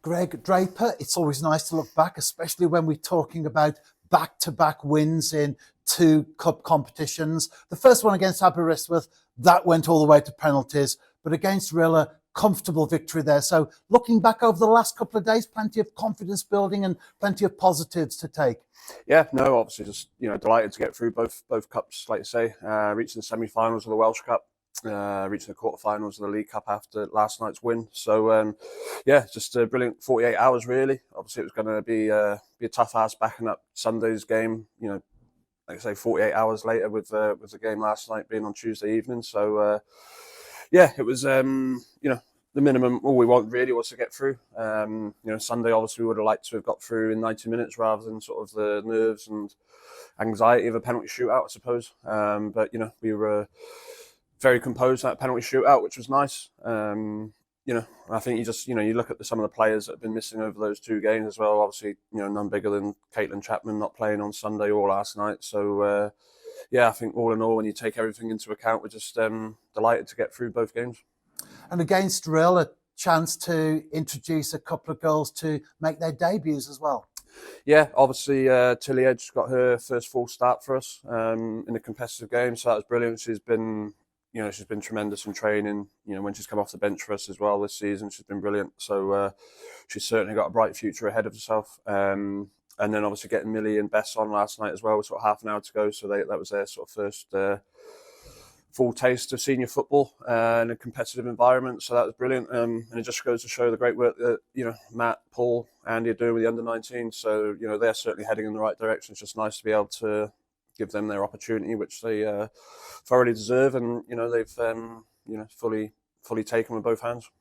Greg, Draper, it's always nice to look back, especially when we're talking about back-to-back wins in two cup competitions. The first one against Aberystwyth, that went all the way to penalties, but against Rilla, comfortable victory there. So looking back over the last couple of days, plenty of confidence building and plenty of positives to take. Yeah, no, obviously just delighted to get through both cups, like you say, reaching the semi-finals of the Welsh Cup, reaching the quarterfinals of the League Cup after last night's win. So yeah, just a brilliant 48 hours really. Obviously it was going to be a tough ask backing up Sunday's game. Like I say, 48 hours later with the game last night being on Tuesday evening. So yeah, it was the minimum. All we want really was to get through. Sunday obviously we would have liked to have got through in 90 minutes rather than sort of the nerves and anxiety of a penalty shootout, I suppose. But we were very composed at that penalty shootout, which was nice. I think you look at some of the players that have been missing over those two games as well. Obviously, none bigger than Caitlin Chapman not playing on Sunday or last night. So yeah, I think all in all, when you take everything into account, we're just delighted to get through both games. And against Rill, a chance to introduce a couple of girls to make their debuts as well. Yeah, obviously Tilly Edge got her first full start for us in a competitive game, so that was brilliant. She's been tremendous in training. When she's come off the bench for us as well this season, she's been brilliant. So she's certainly got a bright future ahead of herself. And then obviously getting Millie and Bess on last night as well, with sort of half an hour to go. So that was their sort of first full taste of senior football in a competitive environment. So that was brilliant. And it just goes to show the great work that Matt, Paul, Andy are doing with the under-19. So they're certainly heading in the right direction. It's just nice to be able to give them their opportunity, which they thoroughly deserve, and they've fully taken with both hands.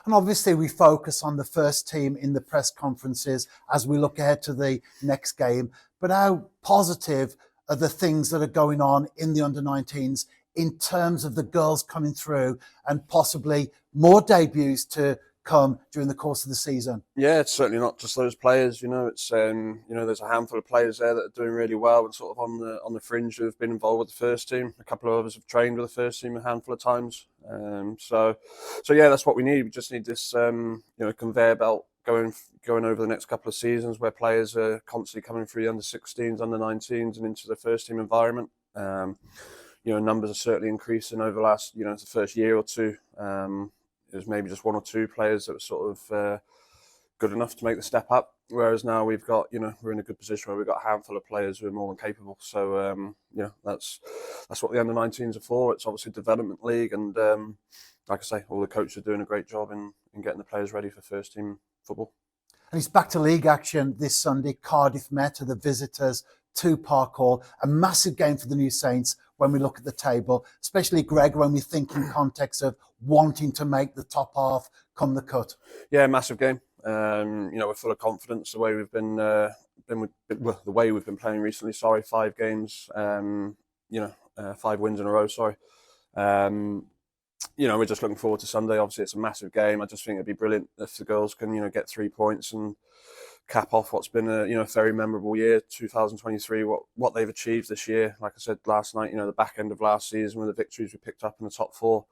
And obviously we focus on the first team in the press conferences as we look ahead to the next game. But how positive are the things that are going on in the under-19s in terms of the girls coming through and possibly more debuts to come during the course of the season? Yeah, it's certainly not just those players. It's there's a handful of players there that are doing really well and sort of on the fringe who have been involved with the first team. A couple of others have trained with the first team a handful of times. So yeah, that's what we need. We just need this conveyor belt going over the next couple of seasons where players are constantly coming through the under-16s, under-19s and into the first team environment. Numbers are certainly increasing over the last the first year or two. There's maybe just one or two players that were sort of good enough to make the step up. Whereas now we've got, we're in a good position where we've got a handful of players who are more than capable. So, that's what the under-19s are for. It's obviously a development league. And like I say, all the coaches are doing a great job in getting the players ready for first team football. And it's back to league action this Sunday. Cardiff met the visitors to Park Hall. A massive game for the New Saints when we look at the table, especially Greg, when we think in context of wanting to make the top half come the cut. Yeah, massive game. We're full of confidence the way we've been the way we've been playing recently. 5 games, 5 wins in a row. We're just looking forward to Sunday. Obviously, it's a massive game. I just think it'd be brilliant if the girls can get 3 points and cap off what's been a very memorable year, 2023. What they've achieved this year. Like I said last night, the back end of last season with the victories we picked up in the top 4.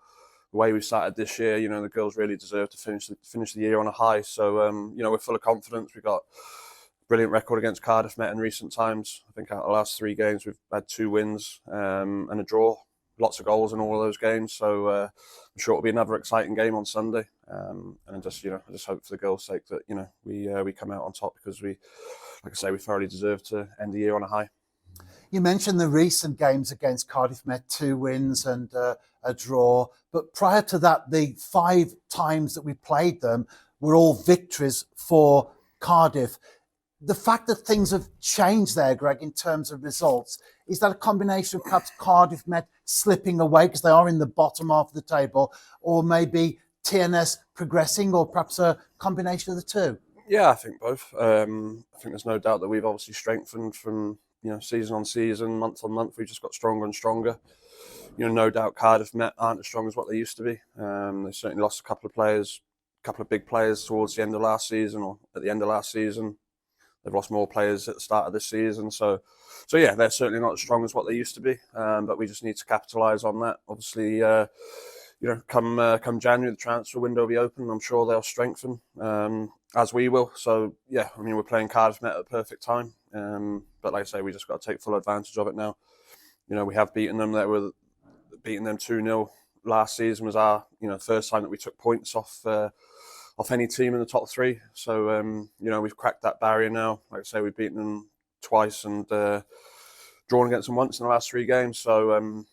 The way we started this year, the girls really deserve to finish the year on a high. So we're full of confidence. We've got a brilliant record against Cardiff Met in recent times. I think out of the last 3 games we've had 2 wins and a draw. Lots of goals in all of those games. So I'm sure it'll be another exciting game on Sunday. And I just hope for the girls' sake that we come out on top, because we thoroughly deserve to end the year on a high. You mentioned the recent games against Cardiff Met, 2 wins and a draw. But prior to that, the 5 times that we played them were all victories for Cardiff. The fact that things have changed there, Greg, in terms of results, is that a combination of perhaps Cardiff Met slipping away because they are in the bottom half of the table, or maybe TNS progressing, or perhaps a combination of the two? Yeah, I think both. I think there's no doubt that we've obviously strengthened from season on season, month on month. We've just got stronger and stronger. No doubt Cardiff Met aren't as strong as what they used to be. They certainly lost a couple of big players towards the end of last season, or at the end of last season. They've lost more players at the start of this season. So yeah, they're certainly not as strong as what they used to be. But we just need to capitalise on that. Obviously, come January, the transfer window will be open. I'm sure they'll strengthen, as we will. So yeah, I mean, we're playing Cardiff Met at the perfect time. But like I say, we just got to take full advantage of it now. We have beaten them. Beating them 2-0 last season was our first time that we took points off any team in the top three. So we've cracked that barrier now. Like I say, we've beaten them twice and drawn against them once in the last 3 games. So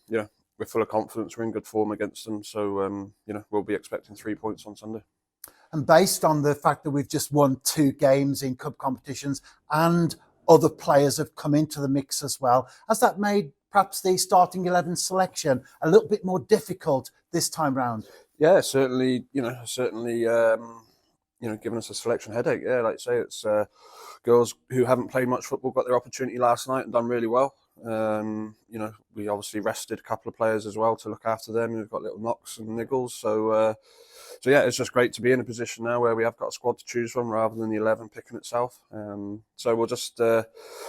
we're full of confidence. We're in good form against them. So we'll be expecting 3 points on Sunday. And based on the fact that we've just won 2 games in cup competitions and other players have come into the mix as well, has that made perhaps the starting 11 selection a little bit more difficult this time round? Yeah, certainly. Giving us a selection headache. Yeah, like I say, it's girls who haven't played much football got their opportunity last night and done really well. We obviously rested a couple of players as well to look after them. We've got little knocks and niggles. So yeah, it's just great to be in a position now where we have got a squad to choose from rather than the 11 picking itself. So we'll just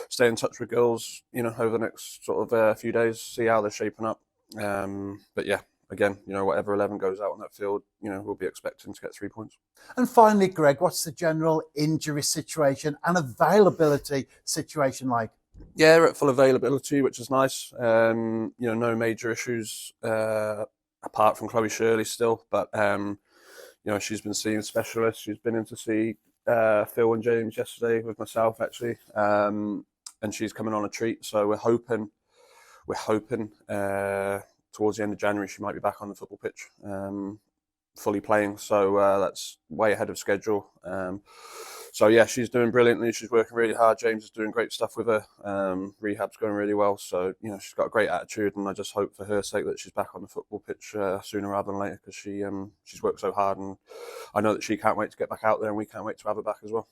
stay in touch with girls, over the next sort of few days, see how they're shaping up. But yeah, again, whatever 11 goes out on that field, we'll be expecting to get 3 points. And finally, Greg, what's the general injury situation and availability situation like? Yeah, we're at full availability, which is nice. No major issues apart from Chloe Shirley still, but she's been seeing specialists. She's been in to see Phil and James yesterday with myself actually, and she's coming on a treat. So we're hoping towards the end of January she might be back on the football pitch, fully playing. So that's way ahead of schedule. So yeah, she's doing brilliantly. She's working really hard. James is doing great stuff with her. Rehab's going really well. So she's got a great attitude, and I just hope for her sake that she's back on the football pitch sooner rather than later, because she's worked so hard, and I know that she can't wait to get back out there, and we can't wait to have her back as well.